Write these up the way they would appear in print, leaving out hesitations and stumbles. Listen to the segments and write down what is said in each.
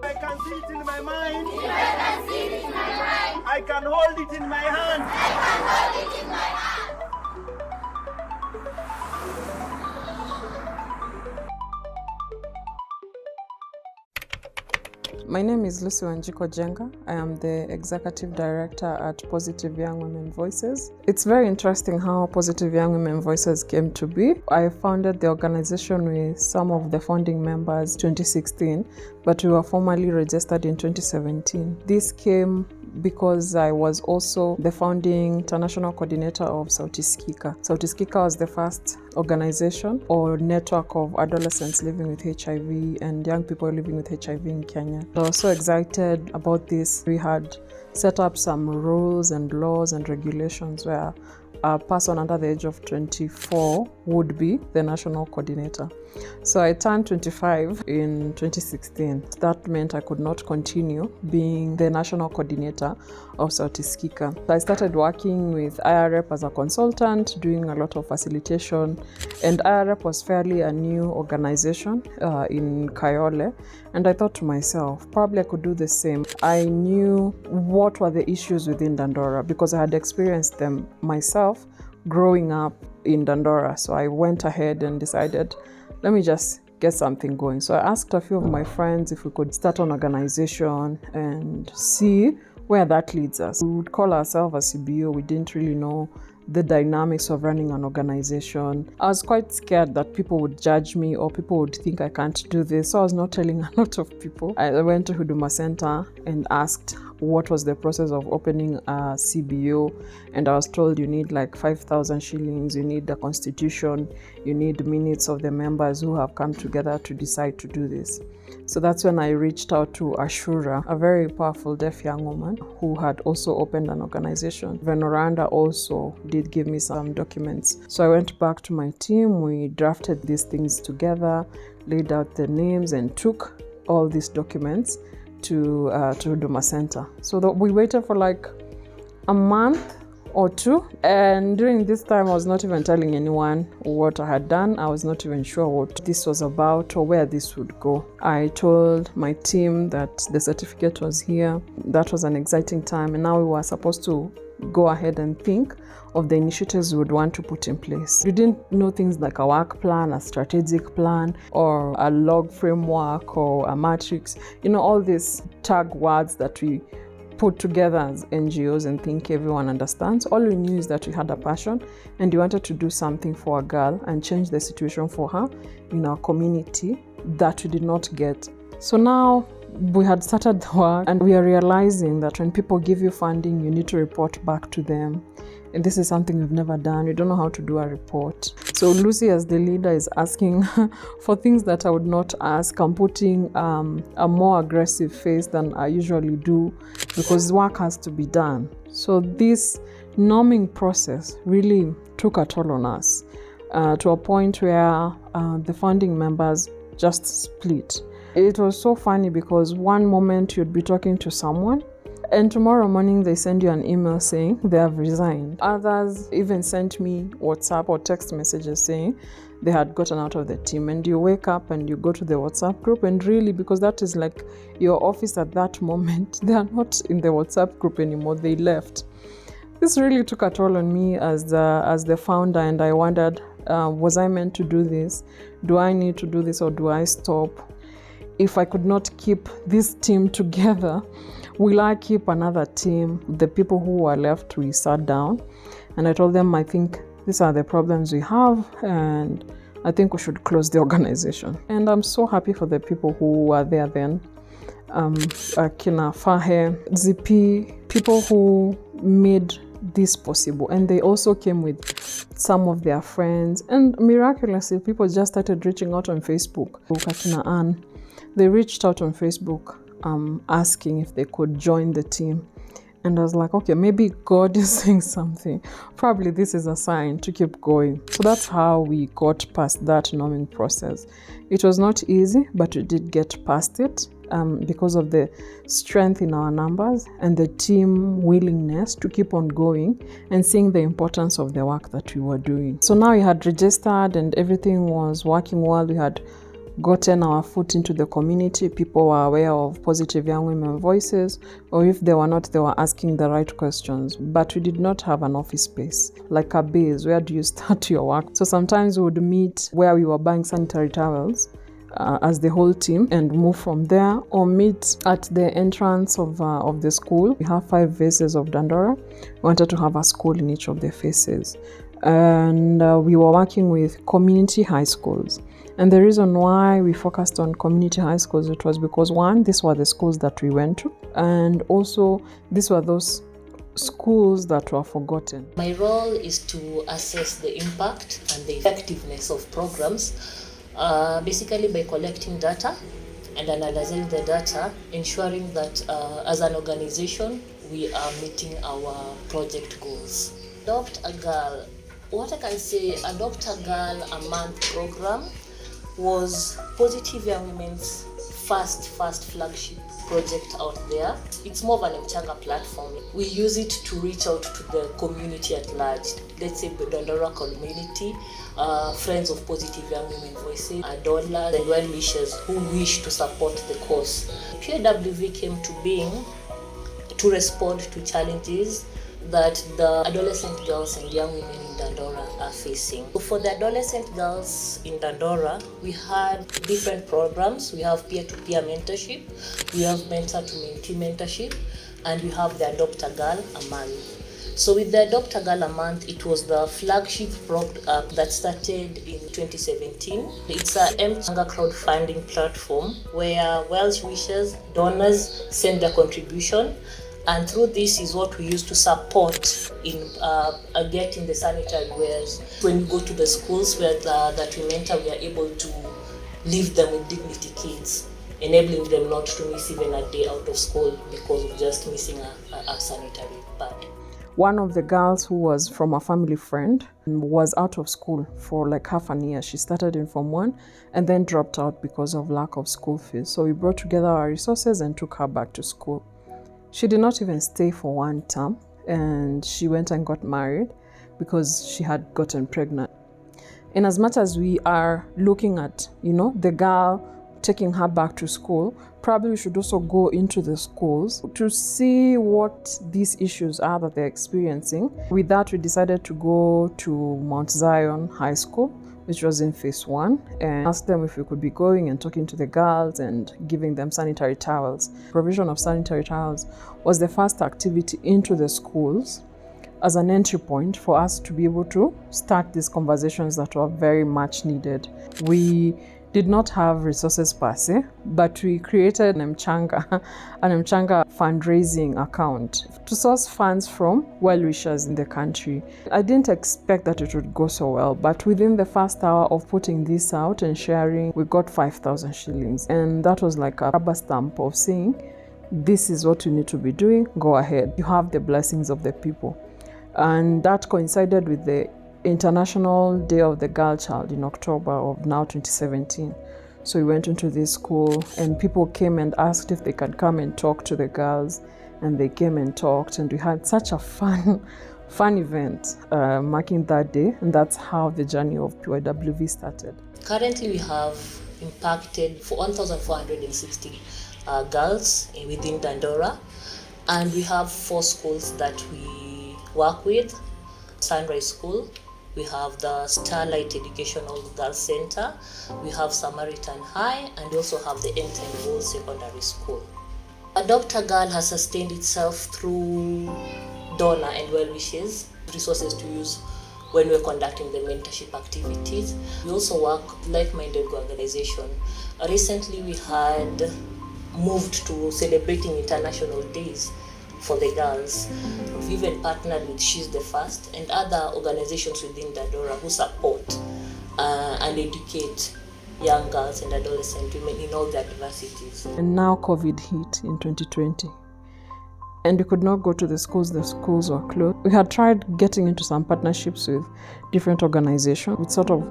I can see it in my mind. If I can see it in my mind, I can hold it in my hand. I can hold it in my hand. My name is Lucy Wanjiko Jenga. I am the Executive Director at Positive Young Women Voices. It's very interesting how Positive Young Women Voices came to be. I founded the organization with some of the founding members in 2016, but we were formally registered in 2017. This came because I was also the founding international coordinator of Sauti Sikika. Sauti Sikika was the first organization or network of adolescents living with HIV and young people living with HIV in Kenya. I was so excited about this. We had set up some rules and laws and regulations where a person under the age of 24 would be the national coordinator. So I turned 25 in 2016. That meant I could not continue being the national coordinator of Sauti Sikika. So I started working with IREP as a consultant, doing a lot of facilitation. And IREP was fairly a new organization in Kayole. And I thought to myself, probably I could do the same. I knew what were the issues within Dandora because I had experienced them myself growing up in Dandora. So I went ahead and decided, let me just get something going. So I asked a few of my friends if we could start an organization and see where that leads us. We would call ourselves a CBO. We didn't really know the dynamics of running an organization. I was quite scared that people would judge me or people would think I can't do this. So I was not telling a lot of people. I went to Huduma Center and asked what was the process of opening a CBO, and I was told you need like 5,000 shillings, you need the constitution, you need minutes of the members who have come together to decide to do this. So that's when I reached out to Ashura, a very powerful deaf young woman who had also opened an organization. Venoranda also did give me some documents. So I went back to my team, we drafted these things together, laid out the names and took all these documents to Huduma Center. So we waited for like a month or two, and during this time I was not even telling anyone what I had done. I was not even sure what this was about or where this would go. I told my team that the certificate was here. That was an exciting time, and now we were supposed to go ahead and think of the initiatives we would want to put in place. We didn't know things like a work plan, a strategic plan, or a log framework or a matrix. You know, all these tag words that we put together as NGOs and think everyone understands. All we knew is that we had a passion and we wanted to do something for a girl and change the situation for her in our community that we did not get. So now we had started the work and we are realizing that when people give you funding, you need to report back to them. And this is something we've never done. We don't know how to do a report. So Lucy, as the leader, is asking for things that I would not ask. I'm putting a more aggressive face than I usually do because work has to be done. So this norming process really took a toll on us to a point where the founding members just split. It was so funny because one moment you'd be talking to someone and tomorrow morning they send you an email saying they have resigned. Others even sent me WhatsApp or text messages saying they had gotten out of the team. And you wake up and you go to the WhatsApp group, and really, because that is like your office at that moment, they are not in the WhatsApp group anymore. They left. This really took a toll on me as the founder, and I wondered, was I meant to do this? Do I need to do this or do I stop? If I could not keep this team together, will I keep another team? The people who were left, we sat down and I told them, I think these are the problems we have and I think we should close the organization. And I'm so happy for the people who were there then. Kina Fahe, ZP, people who made this possible. And they also came with some of their friends. And miraculously, people just started reaching out on Facebook. Kina Ann, they reached out on Facebook asking if they could join the team. And I was like, okay, maybe God is saying something. Probably this is a sign to keep going. So that's how we got past that norming process. It was not easy, but we did get past it because of the strength in our numbers and the team willingness to keep on going and seeing the importance of the work that we were doing. So now we had registered and everything was working well. We had gotten our foot into the community, people were aware of Positive Young Women Voices, or if they were not, they were asking the right questions. But we did not have an office space, like a base. Where do you start your work? So sometimes we would meet where we were buying sanitary towels as the whole team and move from there, or meet at the entrance of the school. We have 5 phases of Dandora. We wanted to have a school in each of the phases. And we were working with community high schools. And the reason why we focused on community high schools, it was because, one, these were the schools that we went to, and also these were those schools that were forgotten. My role is to assess the impact and the effectiveness of programs, basically by collecting data and analyzing the data, ensuring that as an organization we are meeting our project goals. Adopt a Girl. What I can say, Adopt a Girl a Month program was Positive Young Women's first flagship project out there. It's more of an mchanga platform. We use it to reach out to the community at large. Let's say the Dandora community, friends of Positive Young Women Voices, donors and well-wishers who wish to support the cause. PYWV came to being to respond to challenges that the adolescent girls and young women in Dandora are facing. For the adolescent girls in Dandora, we had different programs. We have peer-to-peer mentorship, we have mentor-to-mentee mentorship, and we have the Adopt a Girl a Month. So with the Adopt a Girl a Month, it was the flagship program that started in 2017. It's a mchanga crowdfunding platform where well-wishers, donors send their contribution, and through this is what we use to support in getting the sanitary wares. When we go to the schools that we mentor, we are able to leave them with dignity kits, enabling them not to miss even a day out of school because of just missing a sanitary pad. One of the girls who was from a family friend was out of school for like half a year. She started in Form 1 and then dropped out because of lack of school fees. So we brought together our resources and took her back to school. She did not even stay for 1 term, and she went and got married because she had gotten pregnant. In as much as we are looking at, the girl taking her back to school, probably we should also go into the schools to see what these issues are that they're experiencing. With that, we decided to go to Mount Zion High School, which was in phase 1, and asked them if we could be going and talking to the girls and giving them sanitary towels. Provision of sanitary towels was the first activity into the schools as an entry point for us to be able to start these conversations that were very much needed. We did not have resources per se, but we created an mchanga fundraising account to source funds from well-wishers in the country. I didn't expect that it would go so well, but within the first hour of putting this out and sharing, we got 5,000 shillings. And that was like a rubber stamp of saying, this is what you need to be doing, go ahead. You have the blessings of the people. And that coincided with the International Day of the Girl Child in October of now 2017. So we went into this school and people came and asked if they could come and talk to the girls, and they came and talked, and we had such a fun event marking that day, and that's how the journey of PYWV started. Currently we have impacted for 1,460 girls within Dandora, and we have 4 schools that we work with. Sunrise School, we have the Starlight Educational Girls Center, we have Samaritan High, and we also have the Enten Wall Secondary School. Adopt a Girl has sustained itself through donor and well-wishes, resources to use when we're conducting the mentorship activities. We also work with like-minded organization. Recently we had moved to celebrating international days for the girls. We've even partnered with She's the First and other organizations within Dandora who support and educate young girls and adolescent women in all their diversities. And now COVID hit in 2020. And we could not go to the schools were closed. We had tried getting into some partnerships with different organizations. We sort of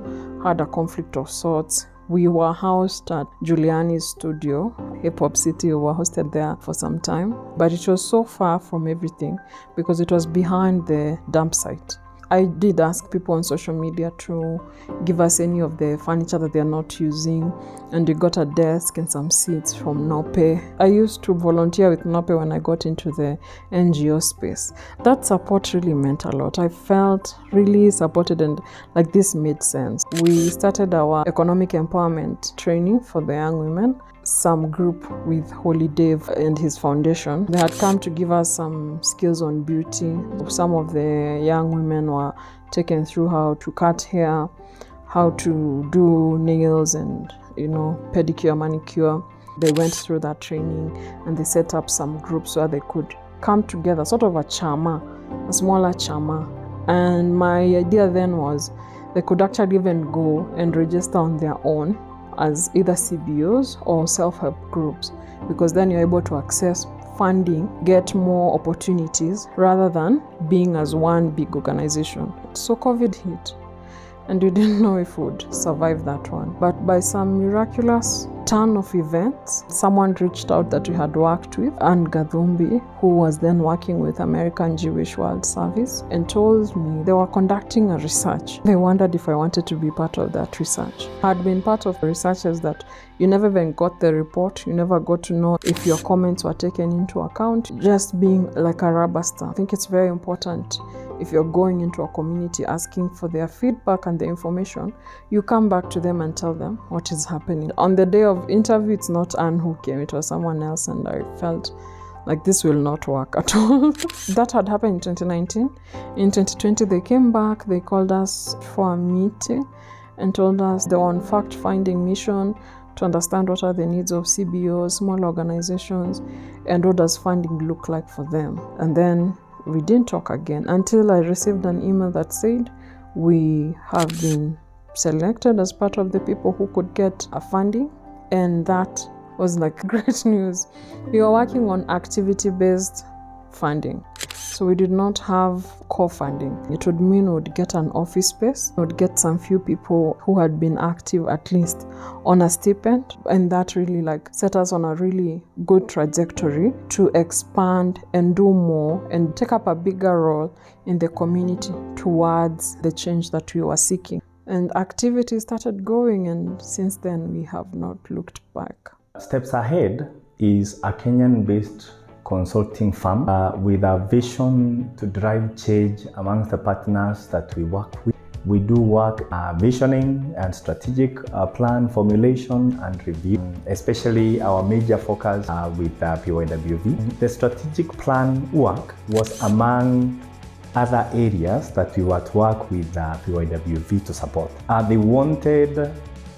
had a conflict of sorts. We were housed at Giuliani's studio, Hip Hop City. We were hosted there for some time, but it was so far from everything because it was behind the dump site. I did ask people on social media to give us any of the furniture that they're not using, and we got a desk and some seats from Nope. I used to volunteer with Nope when I got into the NGO space. That support really meant a lot. I felt really supported and like this made sense. We started our economic empowerment training for the young women. Some group with Holy Dave and his foundation. They had come to give us some skills on beauty. Some of the young women were taken through how to cut hair, how to do nails and, pedicure, manicure. They went through that training and they set up some groups where they could come together, sort of a chama, a smaller chama. And my idea then was they could actually even go and register on their own as either CBOs or self-help groups, because then you're able to access funding, get more opportunities rather than being as one big organization. So COVID hit and we didn't know if we would survive that one. But by some miraculous turn of events, someone reached out that we had worked with, Anne Gadhumbi, who was then working with American Jewish World Service, and told me they were conducting a research. They wondered if I wanted to be part of that research. I had been part of researchers that you never even got the report, you never got to know if your comments were taken into account, just being like a rubber stamp. I think it's very important if you're going into a community asking for their feedback and the information, you come back to them and tell them what is happening. On the day of interview, it's not Anne who came, it was someone else, and I felt like this will not work at all. That had happened in 2019. In 2020, they came back, they called us for a meeting and told us they were on fact-finding mission to understand what are the needs of CBOs, small organizations, and what does funding look like for them. And then we didn't talk again until I received an email that said we have been selected as part of the people who could get a funding, and that was like great news. We were working on activity-based funding, so we did not have core funding. It would mean we would get an office space, we would get some few people who had been active at least on a stipend, and that really set us on a really good trajectory to expand and do more and take up a bigger role in the community towards the change that we were seeking. And activities started going, and since then we have not looked back. Steps Ahead is a Kenyan-based consulting firm with a vision to drive change amongst the partners that we work with. We do work visioning and strategic plan formulation and review, especially our major focus with PYWV. The strategic plan work was among other areas that we were to work with PYWV to support. They wanted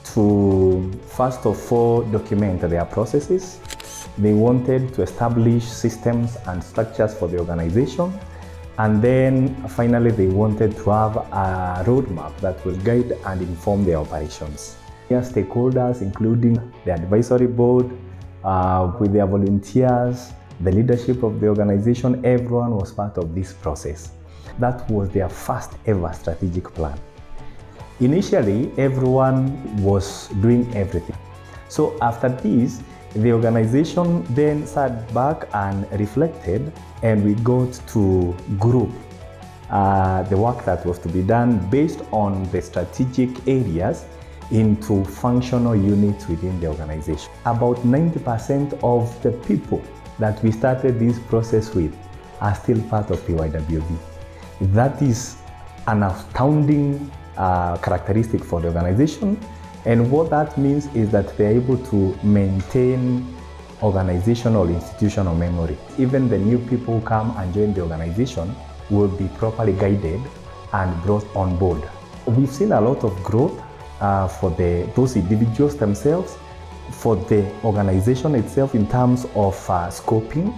to, first of all, document their processes. They wanted to establish systems and structures for the organization. And then finally, they wanted to have a roadmap that will guide and inform their operations. Their stakeholders, including the advisory board, with their volunteers, the leadership of the organization, everyone was part of this process. That was their first ever strategic plan. Initially, everyone was doing everything. So after this, the organization then sat back and reflected, and we got to group the work that was to be done based on the strategic areas into functional units within the organization. About 90% of the people that we started this process with are still part of PYWV. That is an astounding characteristic for the organization. And what that means is that they're able to maintain organizational, institutional memory. Even the new people who come and join the organization will be properly guided and brought on board. We've seen a lot of growth for those individuals themselves, for the organization itself in terms of scoping,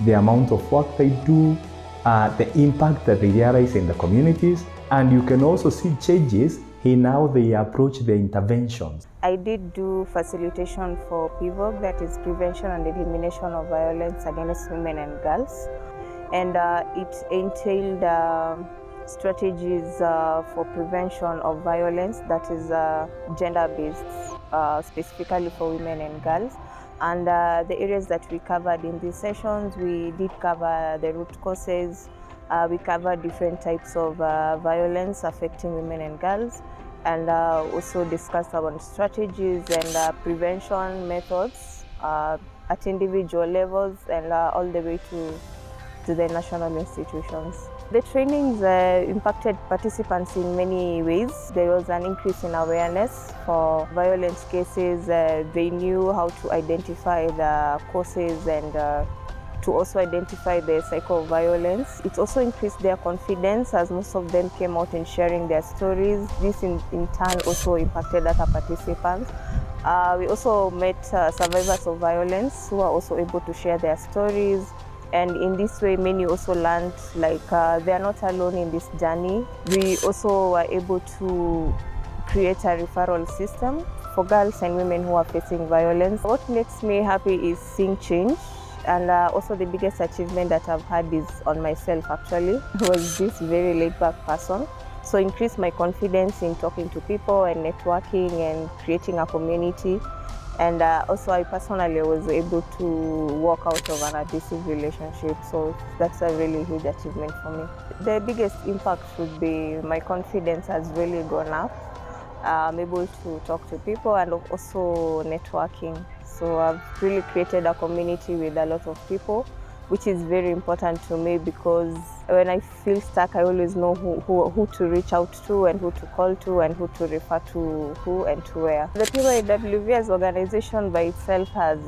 the amount of work they do, the impact that they realize in the communities, and you can also see changes in how they approach the interventions. I did do facilitation for PYWV, that is Prevention and Elimination of Violence Against Women and Girls. And it entailed strategies for prevention of violence that is gender-based, specifically for women and girls. And the areas that we covered in these sessions, we did cover the root causes, We cover different types of violence affecting women and girls, and also discuss about strategies and prevention methods at individual levels and all the way to the national institutions. The trainings impacted participants in many ways. There was an increase in awareness for violence cases. They knew how to identify the causes and to also identify the cycle of violence. It also increased their confidence as most of them came out and sharing their stories. This in turn also impacted other participants. We also met survivors of violence who are also able to share their stories. And in this way, many also learned like they are not alone in this journey. We also were able to create a referral system for girls and women who are facing violence. What makes me happy is seeing change. And also the biggest achievement that I've had is on myself actually, was this very laid-back person. So increased my confidence in talking to people and networking and creating a community. And also I personally was able to walk out of an abusive relationship. So that's a really huge achievement for me. The biggest impact would be my confidence has really gone up. I'm able to talk to people and also networking. So I've really created a community with a lot of people, which is very important to me because when I feel stuck, I always know who to reach out to and who to call to and who to refer to who and to where. The PYWV as organization by itself has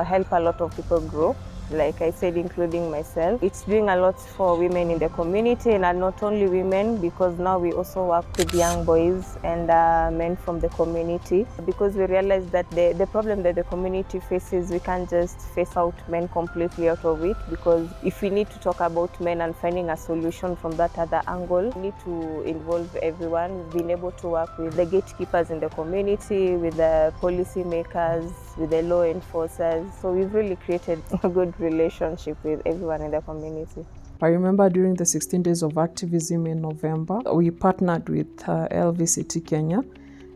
helped a lot of people grow. Like I said, including myself. It's doing a lot for women in the community, and not only women, because now we also work with young boys and men from the community, because we realize that the problem that the community faces, we can't just face out men completely out of it, because if we need to talk about men and finding a solution from that other angle, we need to involve everyone. We've been able to work with the gatekeepers in the community, with the policy makers, with the law enforcers. So we've really created a good relationship with everyone in the community. I remember during the 16 days of activism in November, we partnered with LVCT Kenya,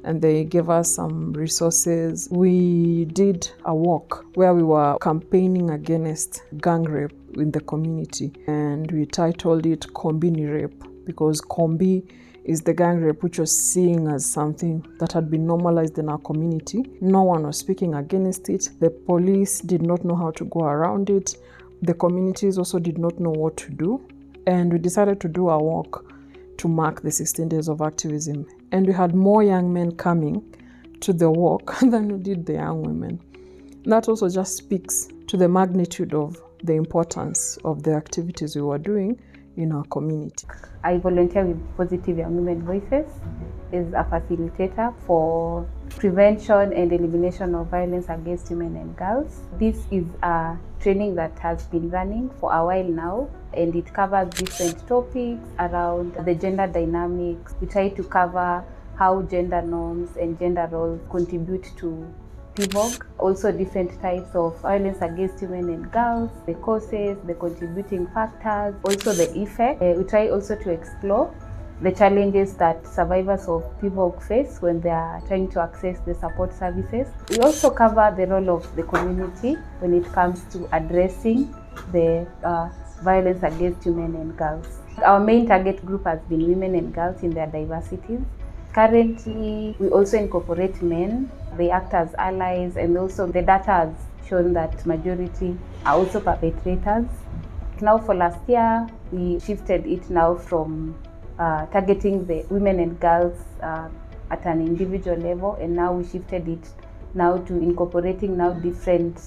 and they gave us some resources. We did a walk where we were campaigning against gang rape in the community, and we titled it Kombini Rape, because Kombi is the gang rape which was seen as something that had been normalized in our community. No one was speaking against it. The police did not know how to go around it. The communities also did not know what to do. And we decided to do a walk to mark the 16 days of activism. And we had more young men coming to the walk than we did the young women. That also just speaks to the magnitude of the importance of the activities we were doing in our community. I volunteer with Positive Young Women Voices as a facilitator for prevention and elimination of violence against women and girls. This is a training that has been running for a while now, and it covers different topics around the gender dynamics. We try to cover how gender norms and gender roles contribute to PYWV, also different types of violence against women and girls, the causes, the contributing factors, also the effect. We try also to explore the challenges that survivors of PYWV face when they are trying to access the support services. We also cover the role of the community when it comes to addressing the violence against women and girls. Our main target group has been women and girls in their diversities. Currently, we also incorporate men. They act as allies, and also the data has shown that majority are also perpetrators. Now for last year, we shifted it now from targeting the women and girls at an individual level, and now we shifted it now to incorporating now different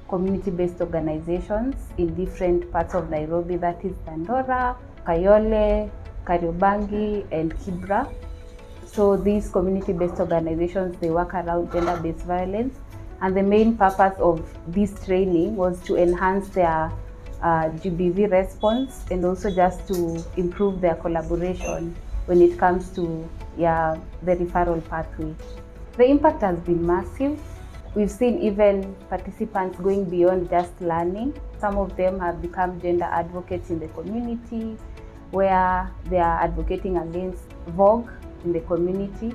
community-based organizations in different parts of Nairobi, that is Dandora, Kayole, Kariobangi, and Kibra. So these community-based organizations, they work around gender-based violence, and the main purpose of this training was to enhance their GBV response, and also just to improve their collaboration when it comes to the referral pathway. The impact has been massive. We've seen even participants going beyond just learning. Some of them have become gender advocates in the community, where they are advocating against vogue in the community.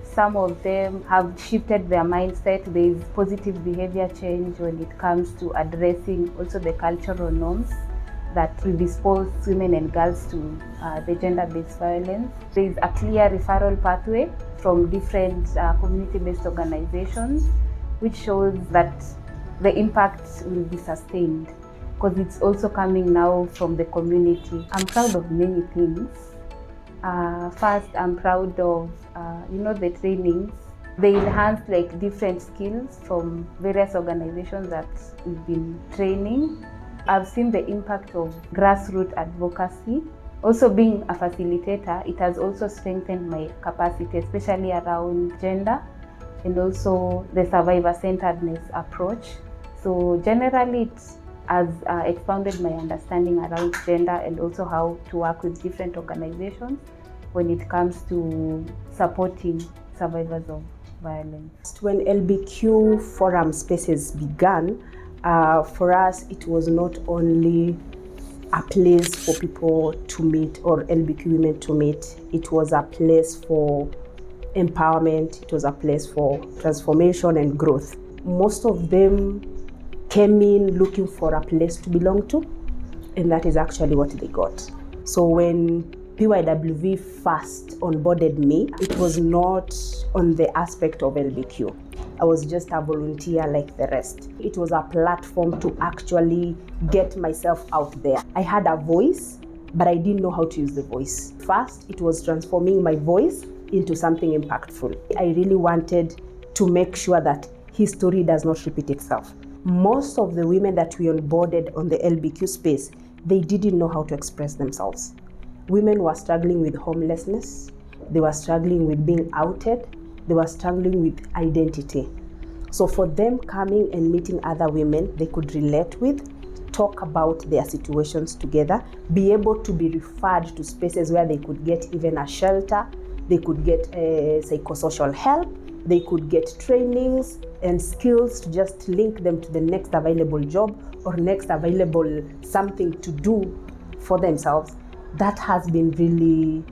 Some of them have shifted their mindset. There is positive behavior change when it comes to addressing also the cultural norms that predispose women and girls to the gender-based violence. There is a clear referral pathway from different community-based organizations, which shows that the impact will be sustained because it's also coming now from the community. I'm proud of many things. First, I'm proud of the trainings. They enhance different skills from various organizations that we've been training. I've seen the impact of grassroots advocacy. Also, being a facilitator, it has also strengthened my capacity, especially around gender and also the survivor-centeredness approach. So generally, it has expanded my understanding around gender and also how to work with different organizations when it comes to supporting survivors of violence. When LBQ forum spaces began, for us it was not only a place for people to meet or LBQ women to meet, it was a place for empowerment, it was a place for transformation and growth. Most of them came in looking for a place to belong to, and that is actually what they got. So when PYWV first onboarded me, it was not on the aspect of LBQ. I was just a volunteer like the rest. It was a platform to actually get myself out there. I had a voice, but I didn't know how to use the voice. First, it was transforming my voice into something impactful. I really wanted to make sure that history does not repeat itself. Most of the women that we onboarded on the LBQ space, they didn't know how to express themselves. Women were struggling with homelessness, they were struggling with being outed, they were struggling with identity. So for them coming and meeting other women they could relate with, talk about their situations together, be able to be referred to spaces where they could get even a shelter, they could get psychosocial help, they could get trainings and skills to just link them to the next available job or next available something to do for themselves. That has been really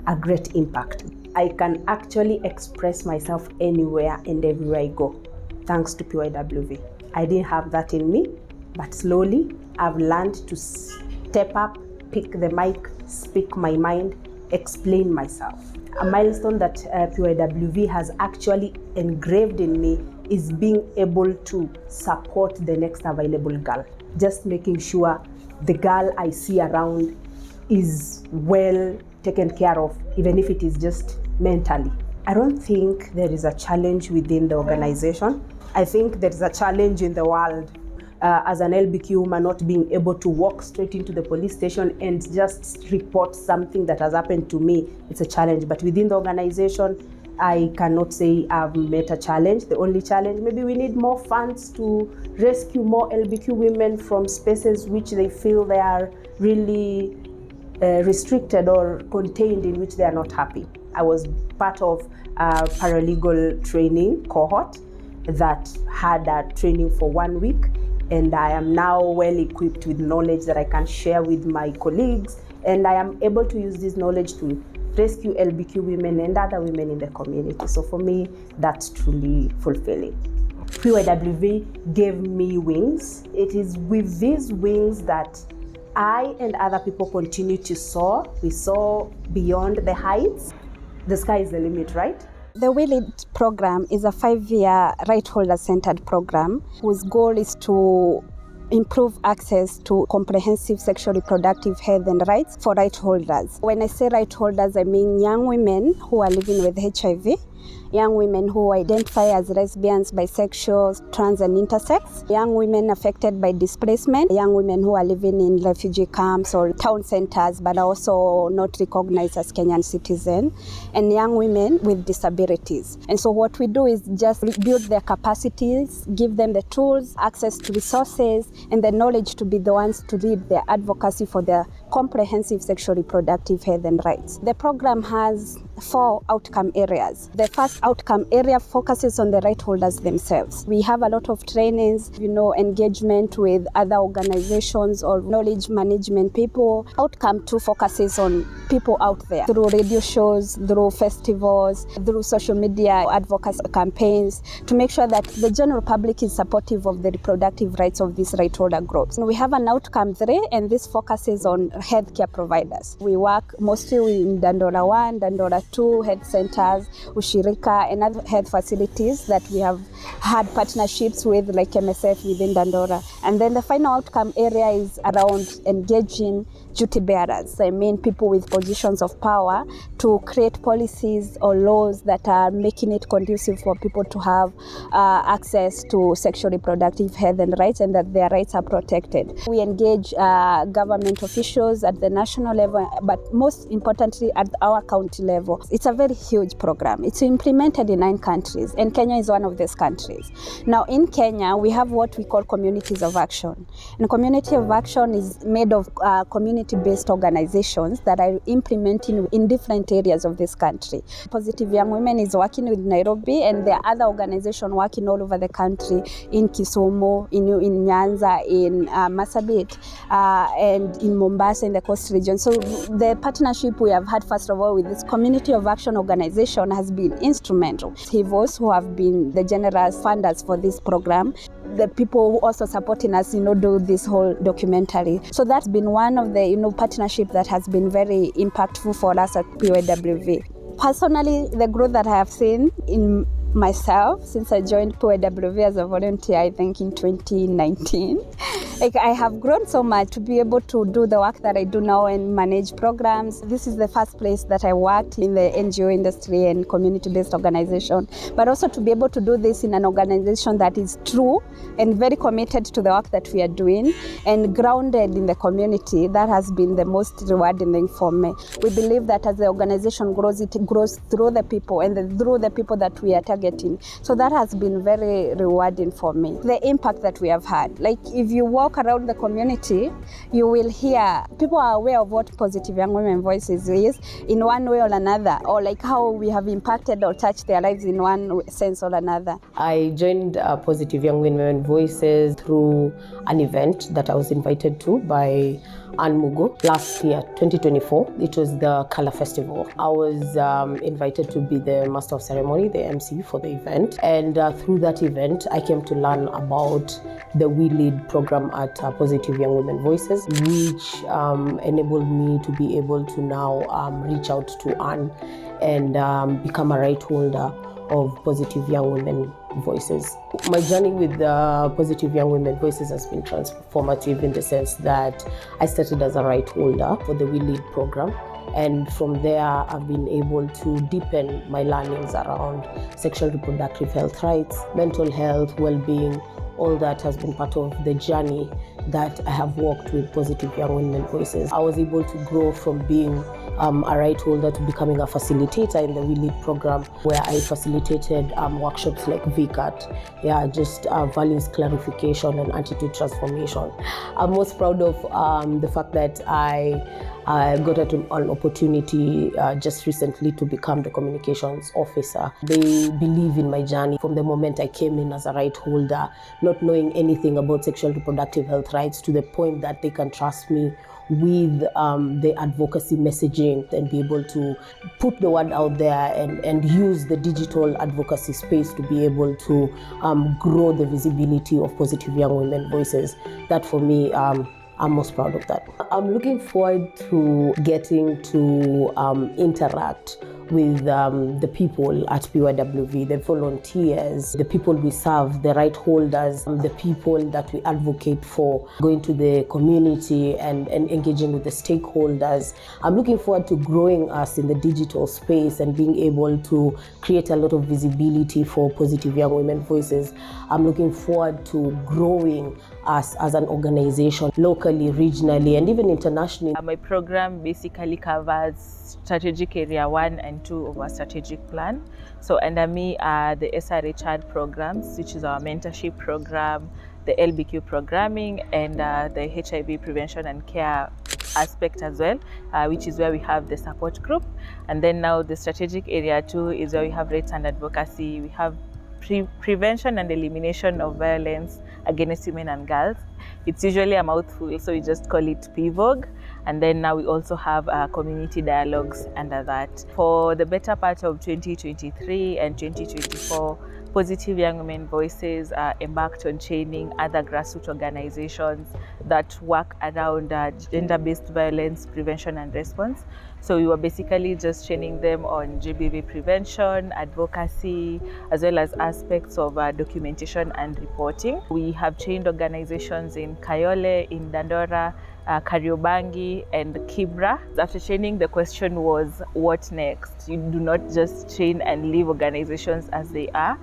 a great impact. I can actually express myself anywhere and everywhere I go, thanks to PYWV. I didn't have that in me, but slowly I've learned to step up, pick the mic, speak my mind, explain myself. A milestone that PYWV has actually engraved in me is being able to support the next available girl. Just making sure the girl I see around is well taken care of, even if it is just mentally. I don't think there is a challenge within the organization. I think there is a challenge in the world. As an LBQ woman, not being able to walk straight into the police station and just report something that has happened to me, it's a challenge. But within the organization, I cannot say I've met a challenge. The only challenge, maybe we need more funds to rescue more LBQ women from spaces which they feel they are really restricted or contained, in which they are not happy. I was part of a paralegal training cohort that had a training for 1 week, and I am now well equipped with knowledge that I can share with my colleagues, and I am able to use this knowledge to rescue LBQ women and other women in the community. So for me, that's truly fulfilling. PYWV gave me wings. It is with these wings that I and other people continue to soar. We soar beyond the heights. The sky is the limit, right? The WeLead program is a 5-year right holder-centered program whose goal is to improve access to comprehensive sexual reproductive health and rights for right holders. When I say right holders, I mean young women who are living with HIV, young women who identify as lesbians, bisexual, trans and intersex, young women affected by displacement, young women who are living in refugee camps or town centers but are also not recognized as Kenyan citizens, and young women with disabilities. And so what we do is just build their capacities, give them the tools, access to resources, and the knowledge to be the ones to lead their advocacy for their comprehensive sexual reproductive health and rights. The program has 4 outcome areas. The first outcome area focuses on the right holders themselves. We have a lot of trainings, engagement with other organizations or knowledge management people. Outcome 2 focuses on people out there through radio shows, through festivals, through social media advocacy campaigns to make sure that the general public is supportive of the reproductive rights of these right holder groups. And we have an outcome 3, and this focuses on healthcare providers. We work mostly in Dandora 1, Dandora 2, health centers, Ushirika, and other health facilities that we have had partnerships with, like MSF within Dandora. And then the final outcome area is around engaging duty bearers, people with positions of power, to create policies or laws that are making it conducive for people to have access to sexual reproductive health and rights, and that their rights are protected. We engage government officials at the national level, but most importantly at our county level. It's a very huge program. It's implemented in 9 countries, and Kenya is one of these countries. Now in Kenya, we have what we call communities of action. And community of action is made of community-based organizations that are implementing in different areas of this country. Positive Young Women is working with Nairobi, and there are other organizations working all over the country, in Kisumu, in Nyanza, in Marsabit, and in Mombasa, in the coast region. So the partnership we have had, first of all, with this community of action organization has been instrumental. HIVOS, who have been the generous funders for this program, the people who also supporting us, do this whole documentary. So that's been one of the, partnership that has been very impactful for us at PYWV. Personally, the growth that I have seen in myself since I joined PYWV as a volunteer, I think in 2019. I have grown so much to be able to do the work that I do now and manage programs. This is the first place that I worked in the NGO industry and community-based organization, but also to be able to do this in an organization that is true and very committed to the work that we are doing and grounded in the community. That has been the most rewarding thing for me. We believe that as the organization grows, it grows through the people and through the people that we are targeting. So that has been very rewarding for me. The impact that we have had, like if you walk around the community, you will hear people are aware of what Positive Young Women Voices is in one way or another, or like how we have impacted or touched their lives in one sense or another. I joined Positive Young Women Voices through an event that I was invited to by Ann Mugo last year, 2024. It was the Color Festival. I was invited to be the Master of Ceremony, the MC for the event. And through that event, I came to learn about the We Lead program at Positive Young Women Voices, which enabled me to be able to now reach out to Ann and become a right holder of Positive Young Women Voices. My journey with Positive Young Women Voices has been transformative in the sense that I started as a right holder for the We Lead program. And from there, I've been able to deepen my learnings around sexual reproductive health rights, mental health, well-being. All that has been part of the journey that I have walked with Positive Young Women Voices. I was able to grow from being a right holder to becoming a facilitator in the We Lead program, where I facilitated workshops like VCAT, just values clarification and attitude transformation. I'm most proud of the fact that I got an opportunity just recently to become the communications officer. They believe in my journey from the moment I came in as a right holder, not knowing anything about sexual reproductive health rights, to the point that they can trust me with the advocacy messaging and be able to put the word out there and use the digital advocacy space to be able to grow the visibility of Positive Young Women Voices. That for me, I'm most proud of that. I'm looking forward to getting to interact with the people at PYWV, the volunteers, the people we serve, the right holders, the people that we advocate for, going to the community and engaging with the stakeholders. I'm looking forward to growing us in the digital space and being able to create a lot of visibility for Positive Young Women Voices. I'm looking forward to growing us as an organization, locally, regionally, and even internationally. My program basically covers strategic area 1 and 2 of our strategic plan. So under me are the SRHR programs, which is our mentorship program, the LBQ programming, and the HIV prevention and care aspect as well, which is where we have the support group. And then now the strategic area 2 is where we have rights and advocacy. We have prevention and elimination of violence against women and girls. It's usually a mouthful, so we just call it PYWV. And then now we also have community dialogues under that. For the better part of 2023 and 2024, Positive Young Women Voices embarked on training other grassroots organizations that work around gender-based violence prevention and response. So we were basically just training them on GBV prevention, advocacy, as well as aspects of documentation and reporting. We have trained organizations in Kayole, in Dandora, Kariobangi and Kibra. After training, the question was, what next? You do not just train and leave organizations as they are.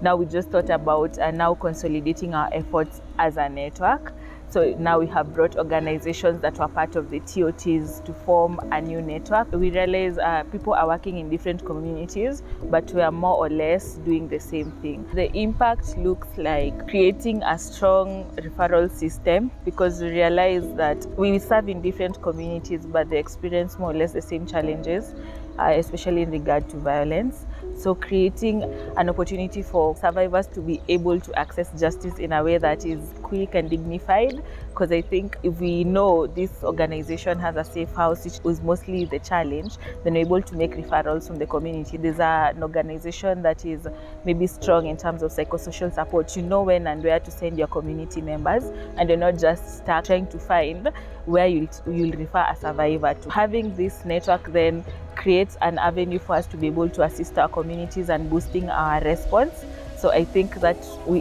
Now we just thought about now consolidating our efforts as a network. So now we have brought organizations that were part of the TOTs to form a new network. We realize people are working in different communities, but we are more or less doing the same thing. The impact looks like creating a strong referral system, because we realize that we serve in different communities, but they experience more or less the same challenges, especially in regard to violence. So creating an opportunity for survivors to be able to access justice in a way that is quick and dignified, because I think if we know this organization has a safe house, which was mostly the challenge, then we're able to make referrals from the community. There's an organization that is maybe strong in terms of psychosocial support. You know when and where to send your community members, and you're not just stuck trying to find where you'll refer a survivor to. Having this network then creates an avenue for us to be able to assist our communities and boosting our response. So I think that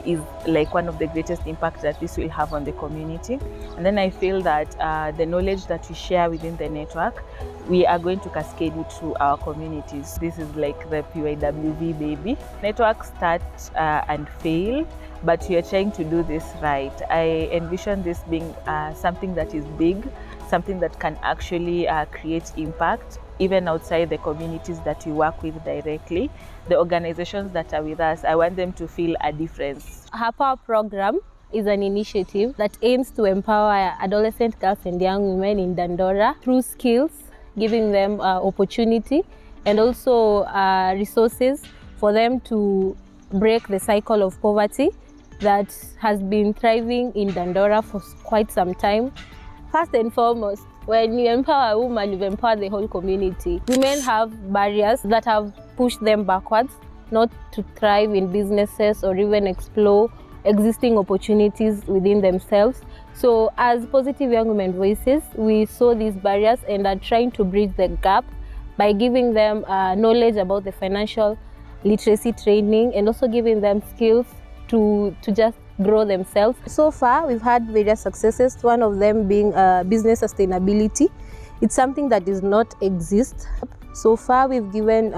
is like one of the greatest impacts that this will have on the community. And then I feel that the knowledge that we share within the network, we are going to cascade it to our communities. This is like the PYWV baby. Networks start and fail, but we are trying to do this right. I envision this being something that is big, something that can actually create impact even outside the communities that we work with directly. The organizations that are with us, I want them to feel a difference. Her Power program is an initiative that aims to empower adolescent girls and young women in Dandora through skills, giving them opportunity and also resources for them to break the cycle of poverty that has been thriving in Dandora for quite some time. First and foremost, when you empower a woman, you empower the whole community. Women have barriers that have pushed them backwards, not to thrive in businesses or even explore existing opportunities within themselves. So as Positive Young Women Voices, we saw these barriers and are trying to bridge the gap by giving them knowledge about the financial literacy training and also giving them skills to just grow themselves. So far, we've had various successes, one of them being business sustainability. It's something that does not exist. So far, we've given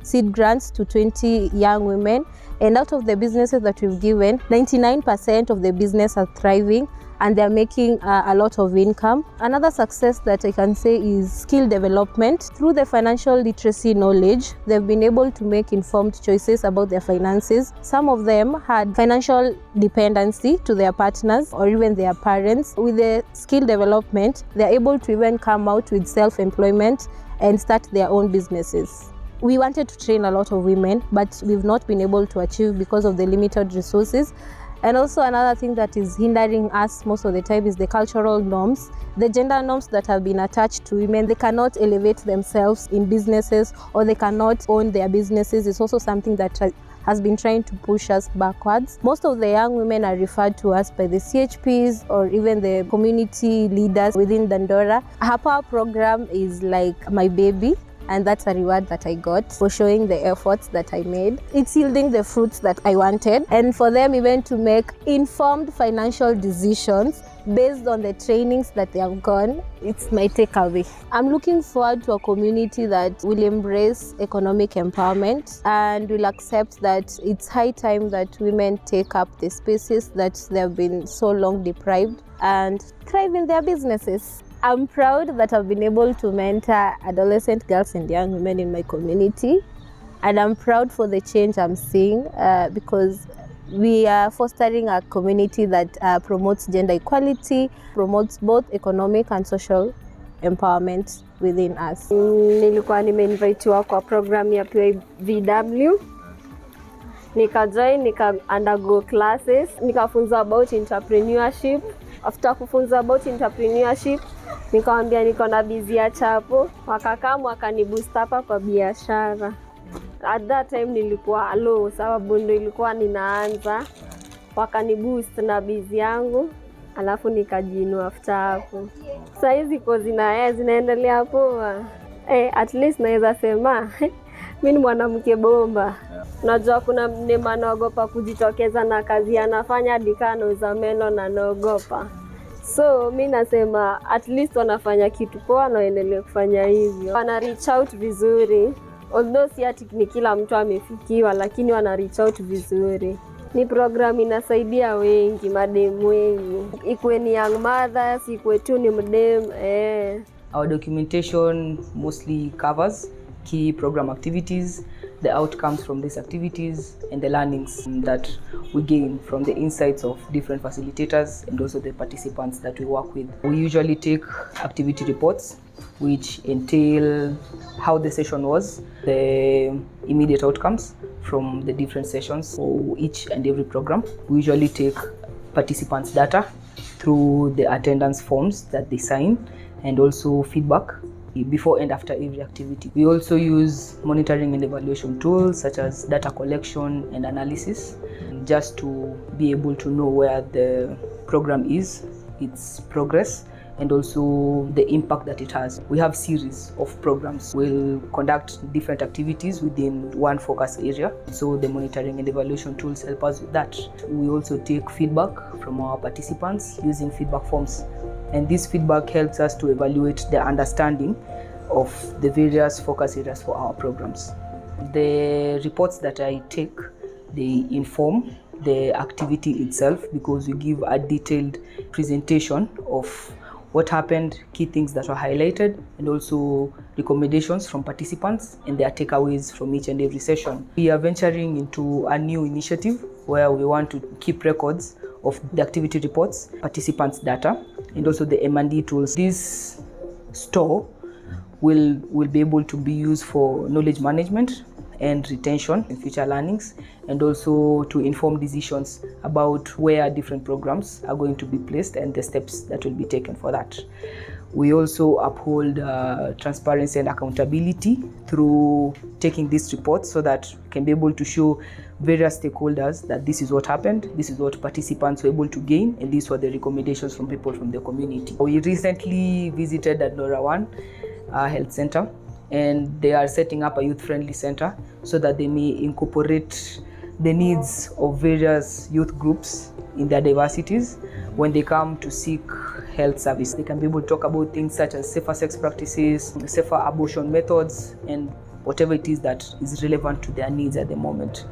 seed grants to 20 young women, and out of the businesses that we've given, 99% of the business are thriving and they're making a lot of income. Another success that I can say is skill development. Through the financial literacy knowledge, they've been able to make informed choices about their finances. Some of them had financial dependency to their partners or even their parents. With the skill development, they're able to even come out with self-employment and start their own businesses. We wanted to train a lot of women, but we've not been able to achieve because of the limited resources. And also another thing that is hindering us most of the time is the cultural norms. The gender norms that have been attached to women, they cannot elevate themselves in businesses or they cannot own their businesses. It's also something that has been trying to push us backwards. Most of the young women are referred to us by the CHPs or even the community leaders within Dandora. Her Power program is like my baby. And that's a reward that I got for showing the efforts that I made. It's yielding the fruits that I wanted, and for them even to make informed financial decisions based on the trainings that they have gone. It's my takeaway. I'm looking forward to a community that will embrace economic empowerment and will accept that it's high time that women take up the spaces that they have been so long deprived and thrive in their businesses. I'm proud that I've been able to mentor adolescent girls and young women in my community, and I'm proud for the change I'm seeing because we are fostering a community that promotes gender equality, promotes both economic and social empowerment within us. Nilikuwa nimeinvitiwa kwa program ya PYWV. Nikajoin, nika undergo classes, nikafunza about entrepreneurship. After kufunza about entrepreneurship, nikamwambia niko na busy ya chapo, wakakaa wakaniboost hapa kwa biashara. At that time nilikuwa low sababu ndio ilikuwa ninaanza, wakaniboost na busy yangu, alafu nikajiinua after hapo. Sasa hizi kozi zinaendelea poa. At least naweza sema mimi ni mwanamke bomba. Unajua kuna mnema anaogopa kujitokeza na kazi anafanya dikano za melo na naogopa. So mimi nasema at least wanafanya kitu poa na waendelee kufanya hivyo. Wana reach out vizuri. Although si ati ni kila mtu amefikiwa, lakini wana reach out vizuri. Ni program inasaidia wengi, mademu wengi. Ikuwe ni young mothers, ikuwe tu ni mdem. Our documentation mostly covers key program activities, the outcomes from these activities, and the learnings that we gain from the insights of different facilitators and also the participants that we work with. We usually take activity reports which entail how the session was, the immediate outcomes from the different sessions for each and every program. We usually take participants' data through the attendance forms that they sign and also feedback before and after every activity. We also use monitoring and evaluation tools such as data collection and analysis, just to be able to know where the program is, its progress, and also the impact that it has. We have series of programs. We'll conduct different activities within one focus area, so the monitoring and evaluation tools help us with that. We also take feedback from our participants using feedback forms, and this feedback helps us to evaluate the understanding of the various focus areas for our programs. The reports that I take, they inform the activity itself because we give a detailed presentation of what happened, key things that were highlighted, and also recommendations from participants and their takeaways from each and every session. We are venturing into a new initiative where we want to keep records of the activity reports, participants' data, and also the M&D tools. This store will be able to be used for knowledge management and retention in future learnings, and also to inform decisions about where different programs are going to be placed and the steps that will be taken for that. We also uphold transparency and accountability through taking these reports so that we can be able to show various stakeholders that this is what happened, this is what participants were able to gain, and these were the recommendations from people from the community. We recently visited Dandora 1 Health Center, and they are setting up a youth-friendly center so that they may incorporate the needs of various youth groups in their diversities when they come to seek health service. They can be able to talk about things such as safer sex practices, safer abortion methods, and whatever it is that is relevant to their needs at the moment.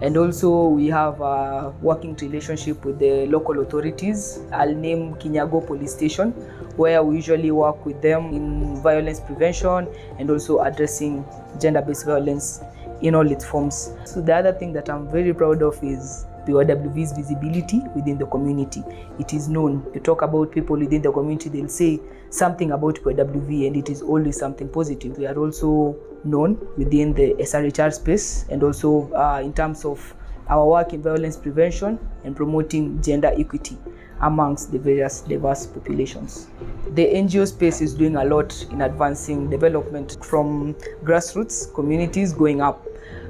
And also we have a working relationship with the local authorities. I'll name Kinyago Police Station, where we usually work with them in violence prevention and also addressing gender-based violence in all its forms. So the other thing that I'm very proud of is PYWV's visibility within the community. It is known. You talk about people within the community, they'll say something about PYWV, and it is always something positive. We are also known within the SRHR space, and also in terms of our work in violence prevention and promoting gender equity amongst the various diverse populations. The NGO space is doing a lot in advancing development from grassroots communities going up.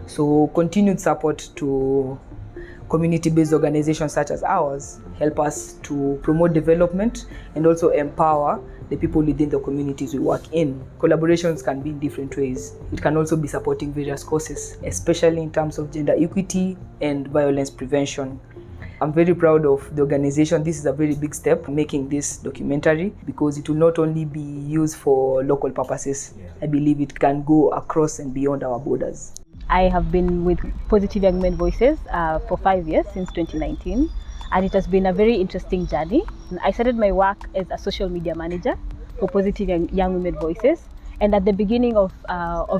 So continued support to community-based organizations such as ours help us to promote development and also empower the people within the communities we work in. Collaborations can be in different ways. It can also be supporting various causes, especially in terms of gender equity and violence prevention. I'm very proud of the organization. This is a very big step, making this documentary, because it will not only be used for local purposes. I believe it can go across and beyond our borders. I have been with Positive Young Women Voices for 5 years, since 2019, and it has been a very interesting journey. I started my work as a social media manager for Positive Young Women Voices, and at the beginning of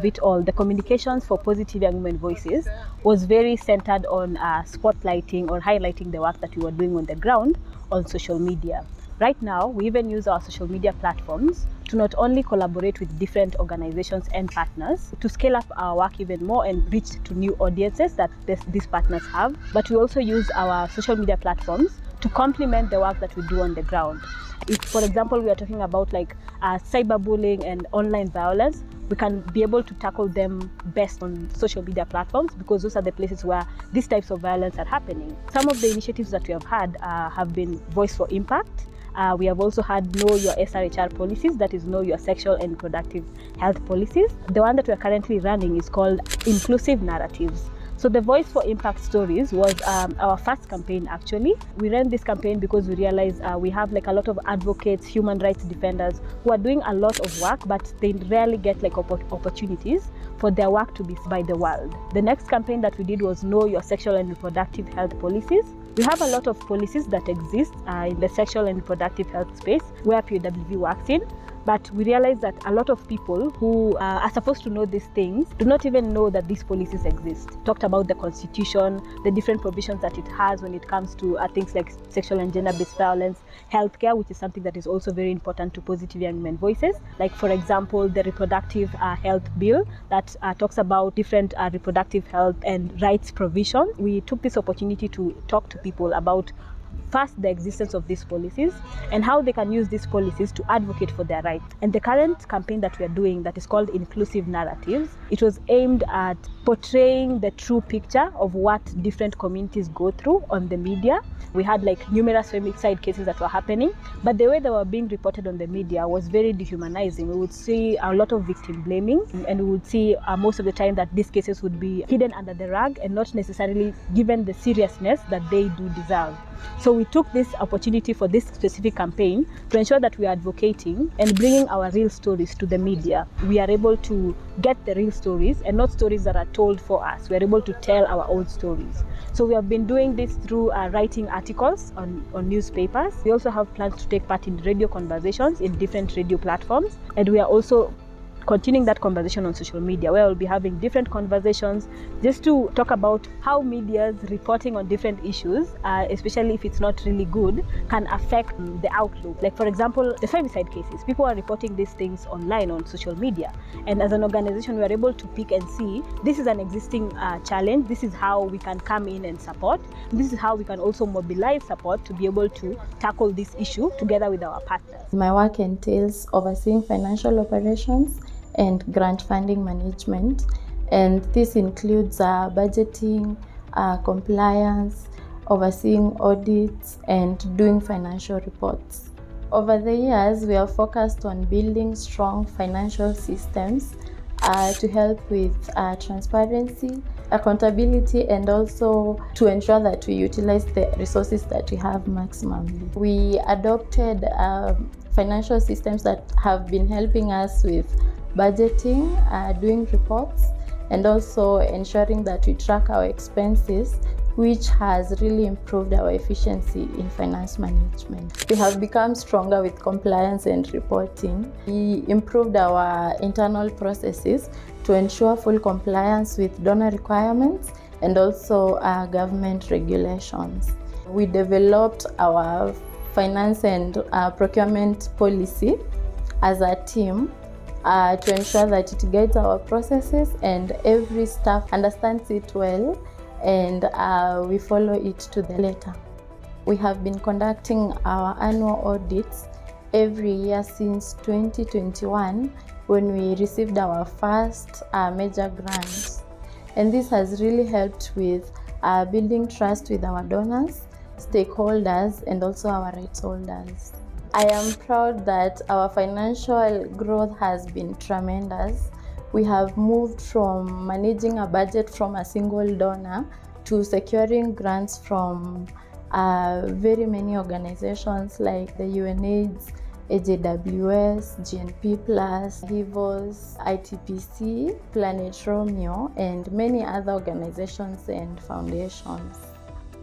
it all, the communications for Positive Young Women Voices was very centered on spotlighting or highlighting the work that we were doing on the ground on social media. Right now, we even use our social media platforms to not only collaborate with different organizations and partners to scale up our work even more and reach to new audiences that these partners have, but we also use our social media platforms to complement the work that we do on the ground. If, for example, we are talking about like cyberbullying and online violence, we can be able to tackle them best on social media platforms because those are the places where these types of violence are happening. Some of the initiatives that we have had have been Voice for Impact. We have also had Know Your SRHR policies, that is Know Your Sexual and Reproductive Health policies. The one that we are currently running is called Inclusive Narratives. So the Voice for Impact Stories was our first campaign actually. We ran this campaign because we realized we have like a lot of advocates, human rights defenders who are doing a lot of work, but they rarely get like opportunities for their work to be seen by the world. The next campaign that we did was Know Your Sexual and Reproductive Health policies. We have a lot of policies that exist in the sexual and reproductive health space where PYWV works in. But we realize that a lot of people who are supposed to know these things do not even know that these policies exist. Talked about the Constitution, the different provisions that it has when it comes to things like sexual and gender-based violence, healthcare, which is something that is also very important to Positive Young Women Voices. Like, for example, the Reproductive Health Bill that talks about different reproductive health and rights provision. We took this opportunity to talk to people about first, the existence of these policies and how they can use these policies to advocate for their rights. And the current campaign that we are doing that is called Inclusive Narratives, it was aimed at portraying the true picture of what different communities go through on the media. We had like numerous femicide cases that were happening, but the way they were being reported on the media was very dehumanizing. We would see a lot of victim blaming, and we would see most of the time that these cases would be hidden under the rug and not necessarily given the seriousness that they do deserve. So we took this opportunity for this specific campaign to ensure that we are advocating and bringing our real stories to the media. We are able to get the real stories and not stories that are told for us. We are able to tell our own stories. So we have been doing this through writing articles on newspapers. We also have plans to take part in radio conversations in different radio platforms, and we are also continuing that conversation on social media, where we'll be having different conversations just to talk about how media's reporting on different issues, especially if it's not really good, can affect the outlook. Like, for example, the femicide cases. People are reporting these things online on social media. And as an organization, we are able to pick and see this is an existing challenge. This is how we can come in and support. This is how we can also mobilize support to be able to tackle this issue together with our partners. My work entails overseeing financial operations and grant funding management, and this includes budgeting, compliance, overseeing audits, and doing financial reports. Over the years, we have focused on building strong financial systems to help with transparency, accountability, and also to ensure that we utilize the resources that we have maximally. We adopted financial systems that have been helping us with budgeting, doing reports, and also ensuring that we track our expenses, which has really improved our efficiency in finance management. We have become stronger with compliance and reporting. We improved our internal processes to ensure full compliance with donor requirements and also government regulations. We developed our finance and procurement policy as a team to ensure that it guides our processes and every staff understands it well, and we follow it to the letter. We have been conducting our annual audits every year since 2021, when we received our first major grant. And this has really helped with building trust with our donors, stakeholders, and also our rights holders. I am proud that our financial growth has been tremendous. We have moved from managing a budget from a single donor to securing grants from very many organizations like the UNAIDS, AJWS, GNP+, HIVOS, ITPC, Planet Romeo, and many other organizations and foundations.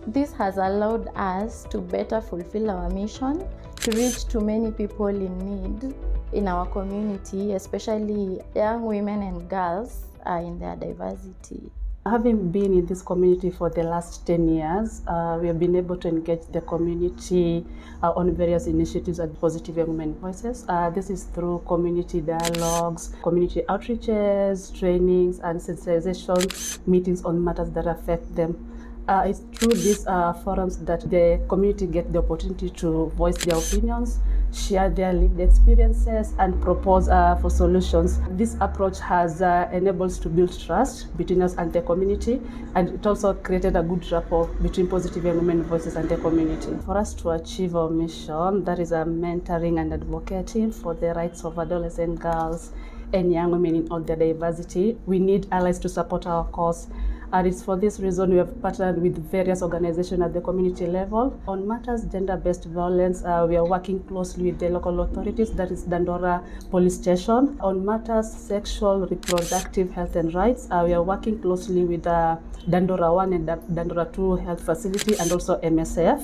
This has allowed us to better fulfill our mission to reach to many people in need in our community, especially young women and girls in their diversity. Having been in this community for the last 10 years, we have been able to engage the community on various initiatives at Positive Young Women Voices. This is through community dialogues, community outreaches, trainings, and sensitization meetings on matters that affect them. It's through these forums that the community get the opportunity to voice their opinions, share their lived experiences, and propose for solutions. This approach has enabled us to build trust between us and the community, and it also created a good rapport between Positive Young Women Voices and the community. For us to achieve our mission, that is mentoring and advocating for the rights of adolescent girls and young women in all their diversity, we need allies to support our cause. And it's for this reason we have partnered with various organizations at the community level. On matters gender-based violence, we are working closely with the local authorities, that is Dandora Police Station. On matters sexual reproductive health and rights, we are working closely with Dandora 1 and Dandora 2 Health Facility and also MSF.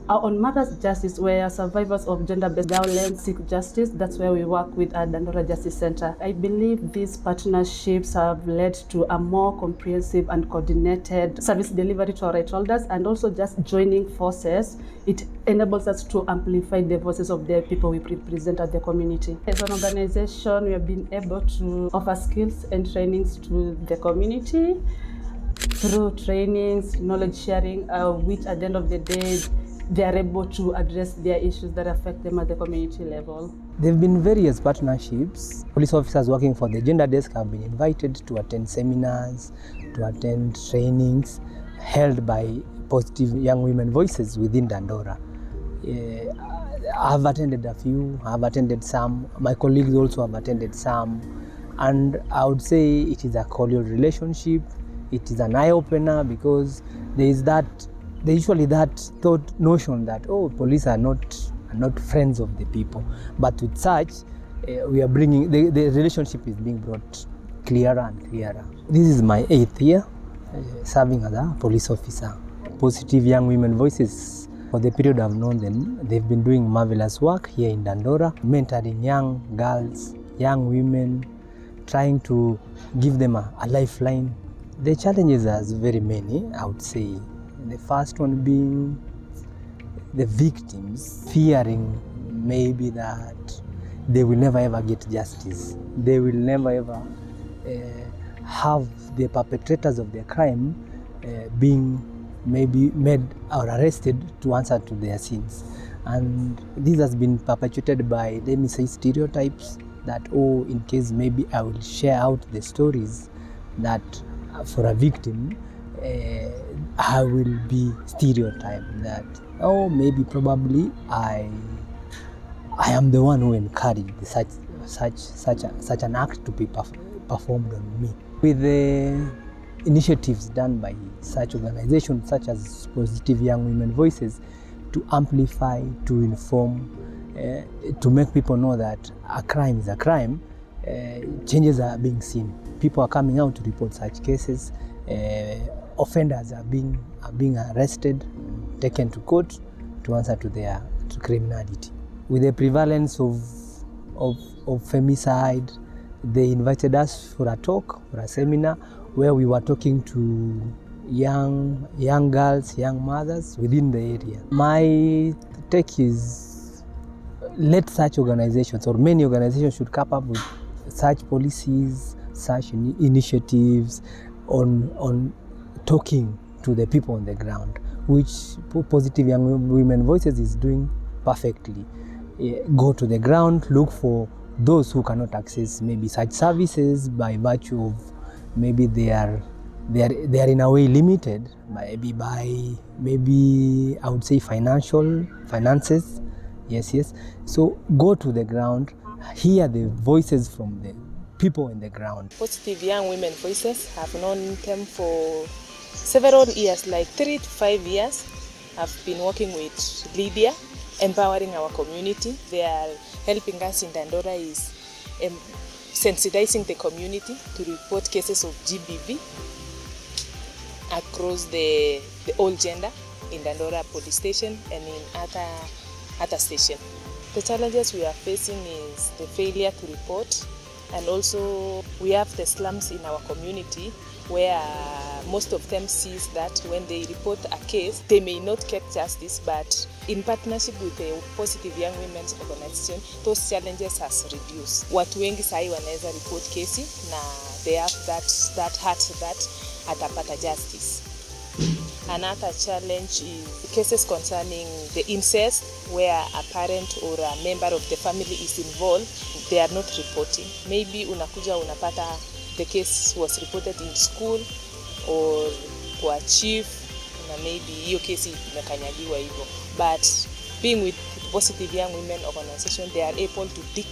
On matters justice, where survivors of gender-based violence seek justice, that's where we work with Dandora Justice Center. I believe these partnerships have led to a more comprehensive and coordinated service delivery to our right holders, and also just joining forces, it enables us to amplify the voices of the people we represent at the community. As an organization, we have been able to offer skills and trainings to the community through trainings, knowledge sharing, which at the end of the day, they are able to address their issues that affect them at the community level. There have been various partnerships. Police officers working for the gender desk have been invited to attend seminars, to attend trainings held by Positive Young Women Voices within Dandora. I've attended a few, I've attended some, my colleagues also have attended some, and I would say it is a cordial relationship. It is an eye-opener because there's usually that thought notion that, oh, police are not friends of the people. But with such, we are bringing, the relationship is being brought clearer and clearer. This is my 8th year serving as a police officer. Positive Young Women Voices, for the period I've known them, they've been doing marvelous work here in Dandora, mentoring young girls, young women, trying to give them a lifeline. The challenges are very many, I would say. The first one being the victims fearing maybe that they will never ever get justice. They will never ever have the perpetrators of their crime being maybe made or arrested to answer to their sins. And this has been perpetuated by, let me say, stereotypes that, oh, in case maybe I will share out the stories that for a victim, I will be stereotyped that, oh, maybe probably I am the one who encouraged such an act to be performed on me. With the initiatives done by such organizations such as Positive Young Women Voices to amplify, to inform, to make people know that a crime is a crime, changes are being seen. People are coming out to report such cases. Offenders are being arrested, taken to court to answer to their criminality. With the prevalence of femicide, they invited us for a talk, for a seminar, where we were talking to young girls, young mothers within the area. My take is, let such organizations, or many organizations, should come up with such policies, such initiatives on talking to the people on the ground, which Positive Young Women Voices is doing perfectly. Go to the ground, look for those who cannot access maybe such services by virtue of maybe they are in a way limited, maybe I would say finances. Yes. So go to the ground, hear the voices from the people in the ground. Positive Young Women Voices have known them for several years, like 3 to 5 years. I've been working with Lydia, empowering our community. They are helping us in Dandora is sensitizing the community to report cases of GBV across the all gender in Dandora Police Station and in other stations. The challenges we are facing is the failure to report, and also we have the slums in our community where most of them sees that when they report a case, they may not get justice, but in partnership with the Positive Young Women's Organization, those challenges has reduced. Watu wengi sahi wanaweza report kesi na they have that heart that atapata justice. Another challenge is cases concerning the incest, where a parent or a member of the family is involved, they are not reporting. Maybe unakuja unapata the case was reported in school or kwa chief, na maybe hiyo kesi imekanyagiwa hivyo. But being with Positive Young Women Organization, they are able to dig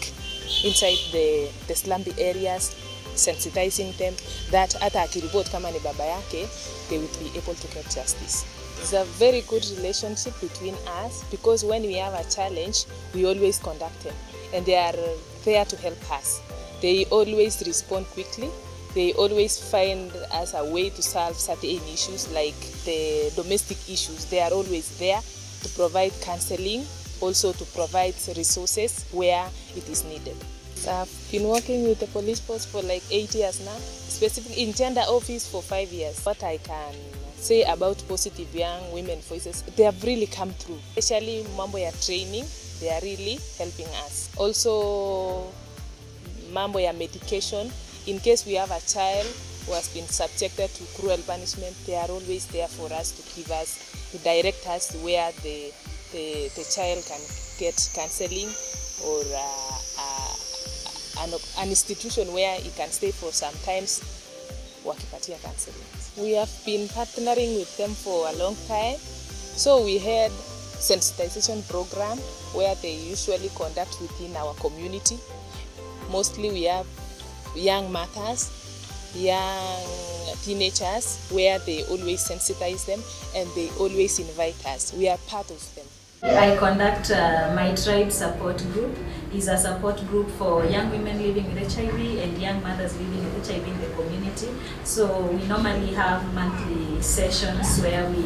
inside the slumby areas, sensitizing them that hata akiripoti kama ni baba yake, they will be able to get justice. It's a very good relationship between us, because when we have a challenge, we always contact them and they are there to help us. They always respond quickly. They always find us a way to solve certain issues like the domestic issues. They are always there to provide counseling, also to provide resources where it is needed. So I've been working with the police force for like 8 years now, specifically in gender office for 5 years. What I can say about Positive Young Women Voices, they have really come through, especially mambo ya training. They are really helping us. Also mambo ya medication. In case we have a child who has been subjected to cruel punishment, they are always there for us to give us, to direct us to where the child can get counseling or an institution where he can stay for some times wakipatia counseling. We have been partnering with them for a long time. So we had sensitization program where they usually conduct within our community. Mostly we have young mothers, young teenagers, where they always sensitize them and they always invite us. We are part of them. I conduct My Tribe Support Group. It's a support group for young women living with HIV and young mothers living with HIV in the community. So we normally have monthly sessions where we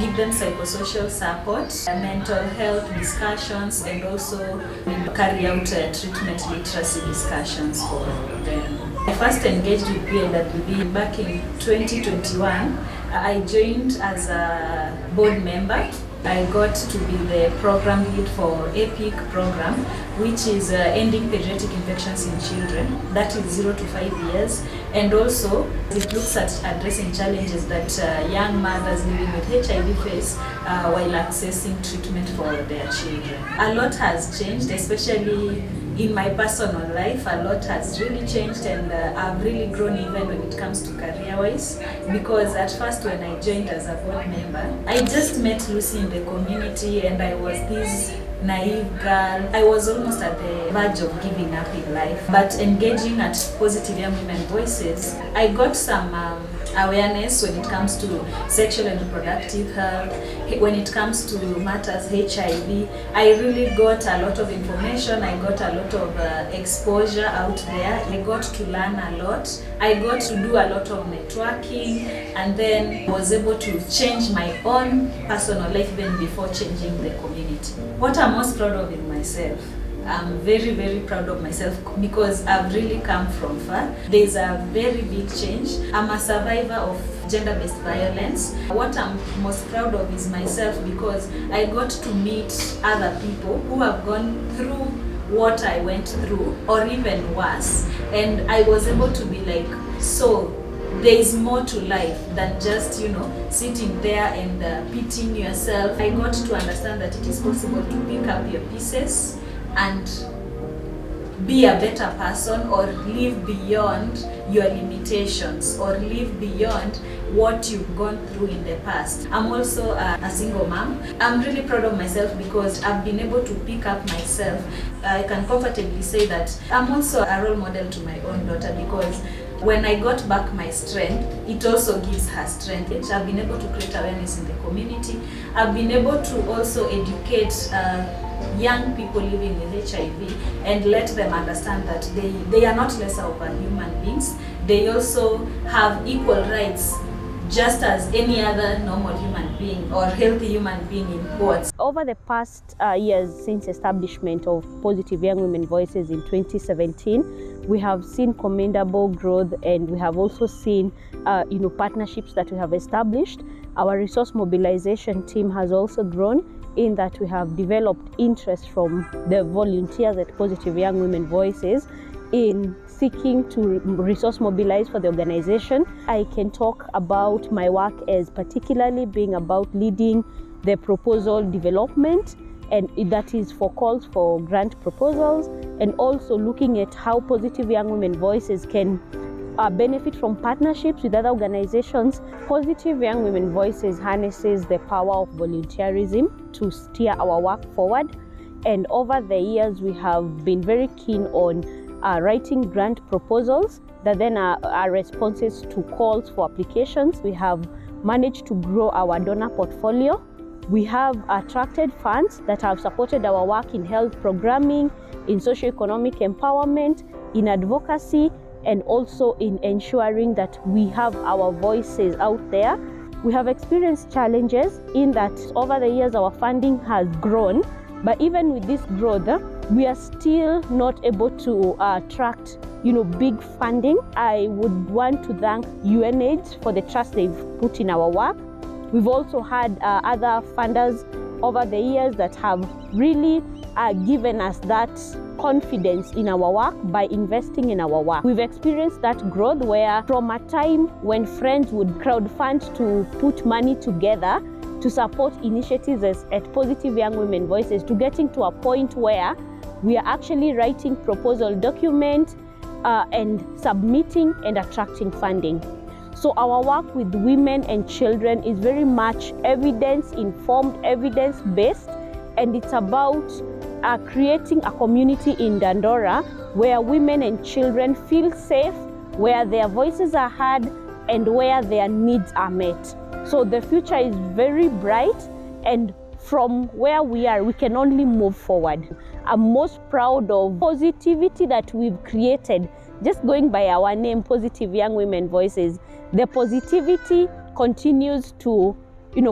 give them psychosocial support, mental health discussions, and also we carry out treatment literacy discussions for them. I first engaged with PYWV back in 2021. I joined as a board member. I got to be the program lead for EPIC program, which is ending pediatric infections in children, that is 0 to 5 years. And also it looks at addressing challenges that young mothers living with HIV face while accessing treatment for their children. A lot has changed, especially in my personal life. A lot has really changed, and I've really grown even when it comes to career-wise, because at first when I joined as a board member, I just met Lucy in the community and I was this naive girl. I was almost at the verge of giving up in life, but engaging at Positive Young Women Voices, I got some awareness when it comes to sexual and reproductive health, when it comes to matters HIV. I really got a lot of information, I got a lot of exposure out there, I got to learn a lot, I got to do a lot of networking, and then was able to change my own personal life even before changing the community. What I'm most proud of in myself, I'm very, very proud of myself because I've really come from far. There's a very big change. I'm a survivor of gender-based violence. What I'm most proud of is myself because I got to meet other people who have gone through what I went through or even worse. And I was able to be like, so there is more to life than just, sitting there and pitying yourself. I got to understand that it is possible to pick up your pieces and be a better person or live beyond your limitations or live beyond what you've gone through in the past. I'm also a single mom. I'm really proud of myself because I've been able to pick up myself. I can comfortably say that I'm also a role model to my own daughter because when I got back my strength, it also gives her strength. I've been able to create awareness in the community. I've been able to also educate young people living with HIV and let them understand that they are not lesser of human beings. They also have equal rights just as any other normal human being or healthy human being in quotes. Over the past years since establishment of Positive Young Women Voices in 2017, we have seen commendable growth, and we have also seen partnerships that we have established. Our resource mobilization team has also grown in that we have developed interest from the volunteers at Positive Young Women Voices in seeking to resource mobilize for the organization. I can talk about my work as particularly being about leading the proposal development, and that is for calls for grant proposals, and also looking at how Positive Young Women Voices can benefit from partnerships with other organizations. Positive Young Women Voices harnesses the power of volunteerism to steer our work forward, and over the years we have been very keen on writing grant proposals that then are responses to calls for applications. We have managed to grow our donor portfolio. We have attracted funds that have supported our work in health programming, in socioeconomic empowerment, in advocacy, and also in ensuring that we have our voices out there. We have experienced challenges in that over the years our funding has grown, but even with this growth, we are still not able to attract big funding. I would want to thank UNAIDS for the trust they've put in our work. We've also had other funders over the years that have really given us that confidence in our work by investing in our work. We've experienced that growth where from a time when friends would crowdfund to put money together to support initiatives at Positive Young Women Voices, to getting to a point where we are actually writing proposal documents and submitting and attracting funding. So our work with women and children is very much evidence-informed, evidence-based, and it's about creating a community in Dandora where women and children feel safe, where their voices are heard, and where their needs are met. So the future is very bright, and from where we are, we can only move forward. I'm most proud of positivity that we've created. Just going by our name, Positive Young Women Voices, the positivity continues to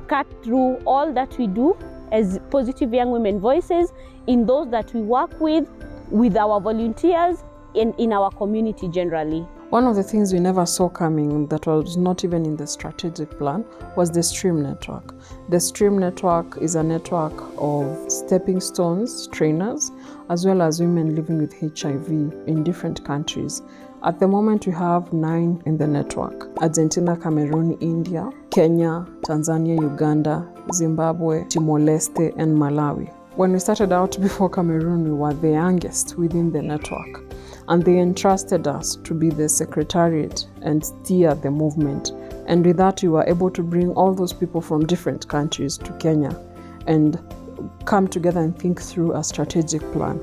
cut through all that we do as Positive Young Women Voices, in those that we work with our volunteers, and in our community generally. One of the things we never saw coming, that was not even in the strategic plan, was the STREAM network. The STREAM network is a network of stepping stones, trainers, as well as women living with HIV in different countries. At the moment, we have 9 in the network: Argentina, Cameroon, India, Kenya, Tanzania, Uganda, Zimbabwe, Timor-Leste, and Malawi. When we started out before Cameroon, we were the youngest within the network, and they entrusted us to be the secretariat and steer the movement. And with that, we were able to bring all those people from different countries to Kenya and come together and think through a strategic plan.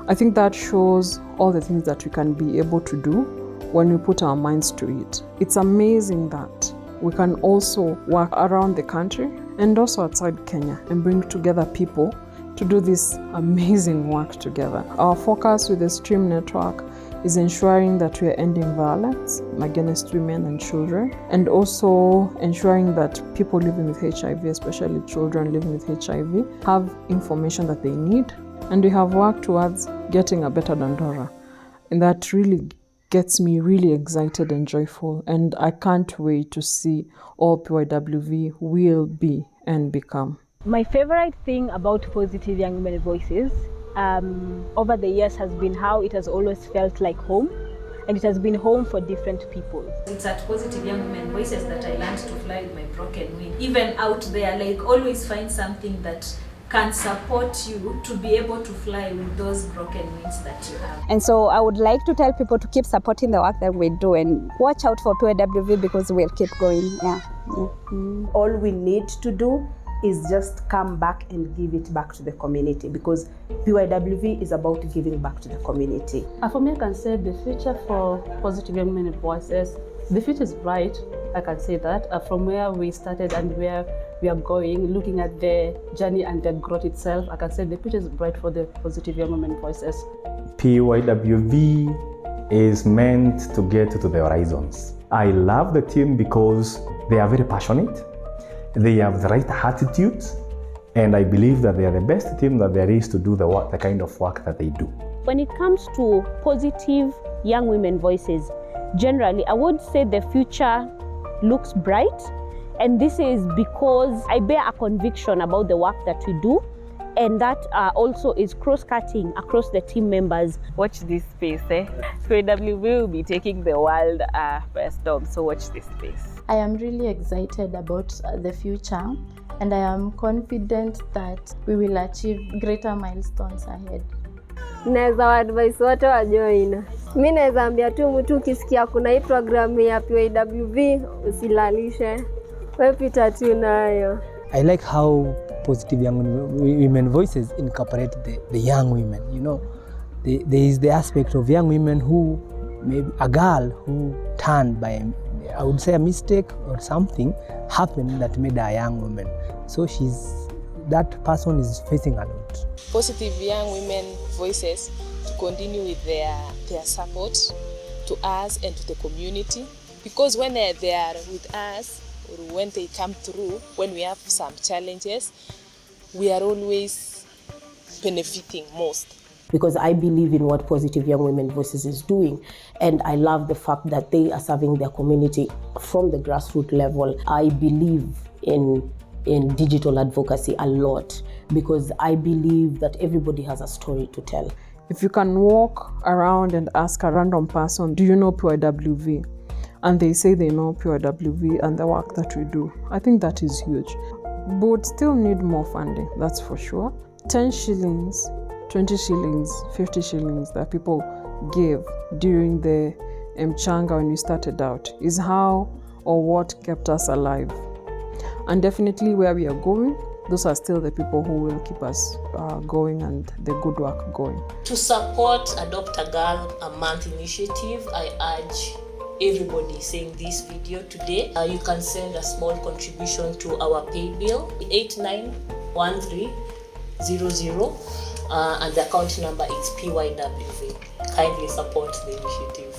I think that shows all the things that we can be able to do when we put our minds to it. It's amazing that we can also work around the country and also outside Kenya and bring together people to do this amazing work together. Our focus with the STREAM network is ensuring that we are ending violence against women and children, and also ensuring that people living with HIV, especially children living with HIV, have information that they need. And we have worked towards getting a better Dandora. And that really gets me really excited and joyful. And I can't wait to see all PYWV will be and become. My favorite thing about Positive Young Women Voices over the years has been how it has always felt like home, and it has been home for different people. It's at Positive Young Women Voices that I learned to fly with my broken wing. Even out there, always find something that can support you to be able to fly with those broken wings that you have. And so I would like to tell people to keep supporting the work that we do and watch out for PYWV because we'll keep going. All we need to do is just come back and give it back to the community, because PYWV is about giving back to the community. For me, I can say the future for Positive Young Women Voices, the future is bright. I can say that from where we started and where we are going, looking at the journey and the growth itself, I can say the future is bright for the Positive Young Women Voices. PYWV is meant to get to the horizons. I love the team because They are very passionate, they have the right attitudes, and I believe that they are the best team that there is to do the kind of work that they do. When it comes to positive young women voices, generally, I would say the future looks bright. And this is because I bear a conviction about the work that we do, and that also is cross-cutting across the team members. Watch this space, PYWV will be taking the world by storm, so watch this space. I am really excited about the future, and I am confident that we will achieve greater milestones ahead. Naweza advise wote wa join. Mimi naweza ambia tu mtu ukisikia kuna hii programu ya PYWV usilalishe. Wewe pita tu nayo. I like how positive young women voices incorporate the young women. You know, there is the aspect of young women who, maybe a girl who turned by, I would say, a mistake or something happened that made her a young woman. So that person is facing a lot. Positive young women voices to continue with their support to us and to the community, because when they are with us, or when they come through, when we have some challenges, we are always benefiting most. Because I believe in what Positive Young Women Voices is doing, and I love the fact that they are serving their community from the grassroots level. I believe in digital advocacy a lot, because I believe that everybody has a story to tell. If you can walk around and ask a random person, do you know PYWV? And they say they know PYWV and the work that we do, I think that is huge. But still need more funding, that's for sure. 10 shillings, 20 shillings, 50 shillings that people gave during the mchanga when we started out is how or what kept us alive. And definitely where we are going, those are still the people who will keep us going and the good work going. To support Adopt a Girl a Month initiative, I urge everybody seeing this video today, you can send a small contribution to our pay bill 891300, and the account number is PYWV. Kindly support the initiative.